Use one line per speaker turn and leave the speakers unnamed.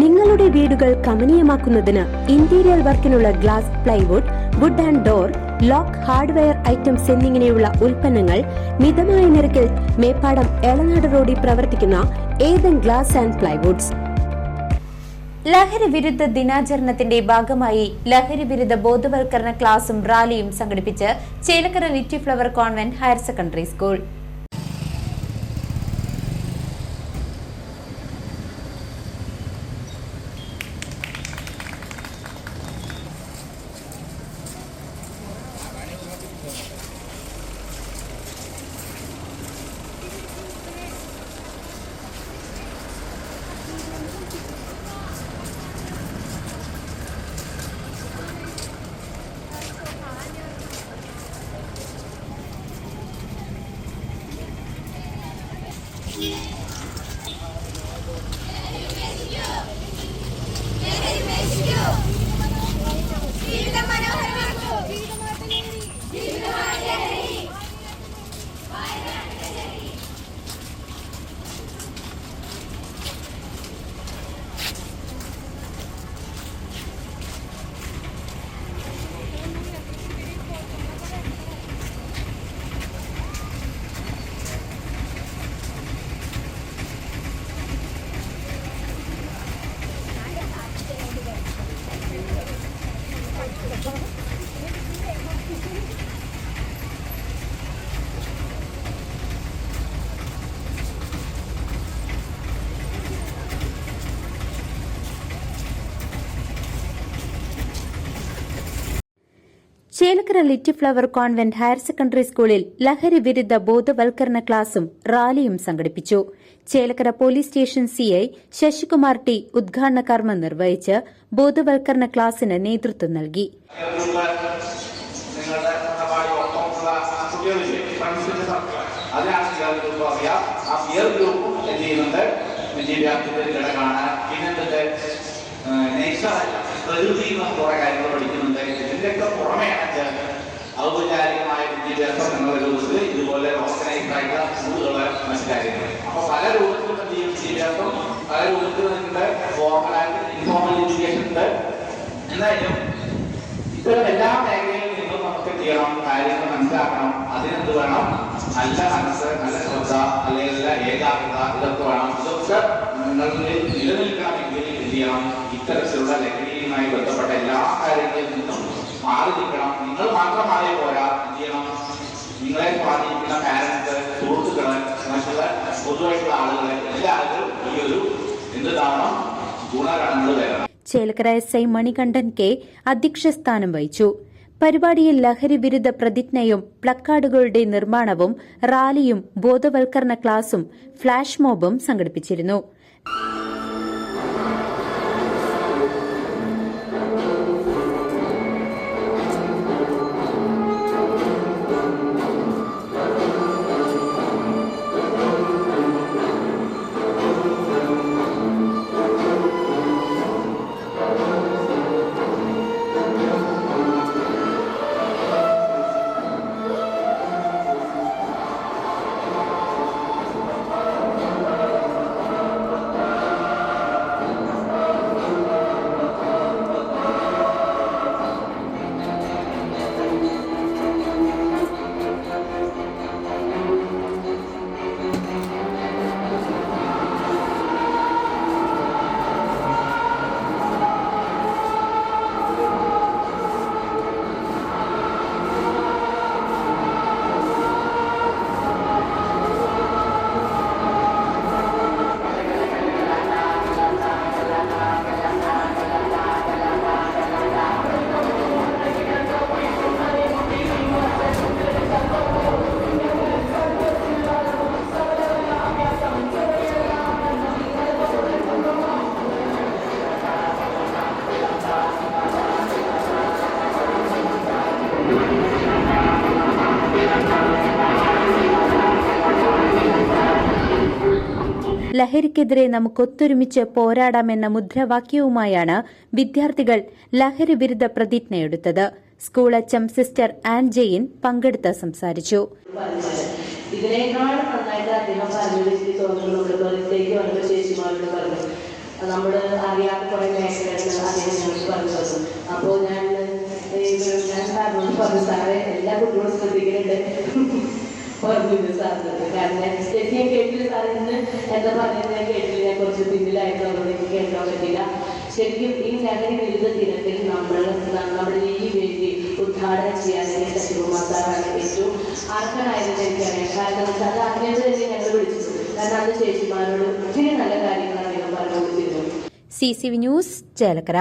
നിങ്ങളുടെ വീടുകൾ കമനീയമാക്കുന്നതിന് ഇന്റീരിയർ വർക്കിനുള്ള glass, plywood, wood and door, lock, hardware items എന്നിങ്ങനെയുള്ള ഉൽപ്പന്നങ്ങൾ മിതമായ നിരക്കിൽ മേപ്പാടം എളനാട് റോഡിൽ പ്രവർത്തിക്കുന്ന ഏതൻ ഗ്ലാസ് ആൻഡ് പ്ലൈവുഡ്സ്.
ലഹരി വിരുദ്ധ ദിനാചരണത്തിന്റെ ഭാഗമായി ലഹരി വിരുദ്ധ ബോധവൽക്കരണ ക്ലാസും റാലിയും സംഘടിപ്പിച്ച് Chelakkara little flower convent higher secondary school. Chelakkara little flower convent higher secondary സ്കൂളിൽ ലഹരി വിരുദ്ധ ബോധവൽക്കരണ ക്ലാസും റാലിയും സംഘടിപ്പിച്ചു. Chelakkara police station CI Sasikumar T ഉദ്ഘാടന കർമ്മം നിർവഹിച്ച് ബോധവൽക്കരണ ക്ലാസിന് നേതൃത്വം നൽകി.
പ്രകൃതിയിൽ നിന്ന് കുറെ കാര്യങ്ങൾ പഠിക്കുന്നുണ്ട്. ഇതിന്റെയൊക്കെ പുറമെയാണ് ഔപചാരികമായ വിദ്യാഭ്യാസം എന്നുള്ള രൂപത്തിൽ ഇതുപോലെ ഓർഗനൈസ്ഡ് ആയിട്ടുള്ള സ്കൂളുകൾ മനസ്സിലാക്കുന്നത്. അപ്പൊ പല രൂപത്തിലും വിദ്യാഭ്യാസം പല രൂപത്തിൽ നിന്നിട്ട് ഫോർമലായിട്ട് ഇൻഫോർമൽ എഡ്യൂക്കേഷൻ ഉണ്ട്. എന്തായാലും ഇത്തരം എല്ലാ മേഖലയിൽ നിന്നും നമുക്ക് എന്ത് ചെയ്യണം, കാര്യങ്ങൾ മനസ്സിലാക്കണം. അതിനെന്ത് വേണം? നല്ല മനസ്സ്, നല്ല ശ്രദ്ധ, അല്ലെങ്കിൽ ഏകാഗ്രത, ഇതൊക്കെ വേണം. ഇതൊക്കെ നിങ്ങളിൽ നിലനിൽക്കണമെങ്കിൽ എന്ത് ചെയ്യണം? ഇത്തരത്തിലുള്ള ലഹരിയുമായി ബന്ധപ്പെട്ട എല്ലാ കാര്യങ്ങളിൽ നിന്നും മാറി നിൽക്കണം. നിങ്ങൾ മാത്രമായി പോരാ, എന്ത് ചെയ്യണം? നിങ്ങളെ സ്വാധീനിക്കുന്ന പാരന്റ്സ്, സുഹൃത്തുക്കള്, മറ്റുള്ള പൊതുവായിട്ടുള്ള ആളുകളെ എല്ലാവരും ഈ ഒരു എന്താണ് ഗുണഗണങ്ങൾ വരണം.
ചേലക്കര SI മണികണ്ഠൻ കെ അധ്യക്ഷസ്ഥാനം വഹിച്ചു. പരിപാടിയിൽ ലഹരി വിരുദ്ധ പ്രതിജ്ഞയും പ്ലക്കാർഡുകളുടെ നിർമ്മാണവും റാലിയും ബോധവൽക്കരണ ക്ലാസും ഫ്ളാഷ് മോബും സംഘടിപ്പിച്ചിരുന്നു. ലഹരിക്കെതിരെ നമുക്കൊത്തൊരുമിച്ച് പോരാടാമെന്ന മുദ്രാവാക്യവുമായാണ് വിദ്യാർത്ഥികൾ ലഹരി വിരുദ്ധ പ്രതിജ്ഞയെടുത്തത്. School HM sister Ann Jain പങ്കെടുത്ത് സംസാരിച്ചു.
ഇതിനേക്കാൾ നന്നായിട്ട് അദ്ദേഹം പറഞ്ഞു തോന്നുന്നു. ചേച്ചിമാരോട് പറഞ്ഞു നമ്മൾ അറിയാത്ത കുറേ മേഖലകൾ അദ്ദേഹം ഞങ്ങൾക്ക് പറഞ്ഞു തന്നു. അപ്പോൾ ഞാൻ സാറിനോട് പറഞ്ഞു, സാറേ എല്ലാ കുട്ടികളും ശ്രദ്ധിക്കുന്നുണ്ട് പറഞ്ഞു സാറിനോട്. കാരണം ശരിക്കും ഞാൻ കേട്ടില്ല, സാറിന് എന്താ പറയുന്നത് ഞാൻ കേട്ടില്ല, ഞാൻ കുറച്ച് പിന്നിലായിരുന്നു, അതുകൊണ്ട് എനിക്ക് കേൾക്കാൻ പറ്റില്ല. ശരിക്കും ഈ ലഹരി വിരുദ്ധ ദിനത്തിൽ നമ്മുടെ ഈ വേദി ഉദ്ഘാടനം ചെയ്യാൻ ശശികുമാർ സാറാണ് ഏറ്റവും അർഹനായതെന്ന് എനിക്കറിയാം. കാരണം അത് അറിഞ്ഞത് തന്നെ ഞങ്ങൾ വിളിച്ചിട്ടുണ്ട്. കാരണം അത് ചേച്ചിമാരോട് ഒത്തിരി നല്ല കാര്യങ്ങൾ അദ്ദേഹം പറഞ്ഞുകൊണ്ടിരുന്നു.
CCV news Chelakkara.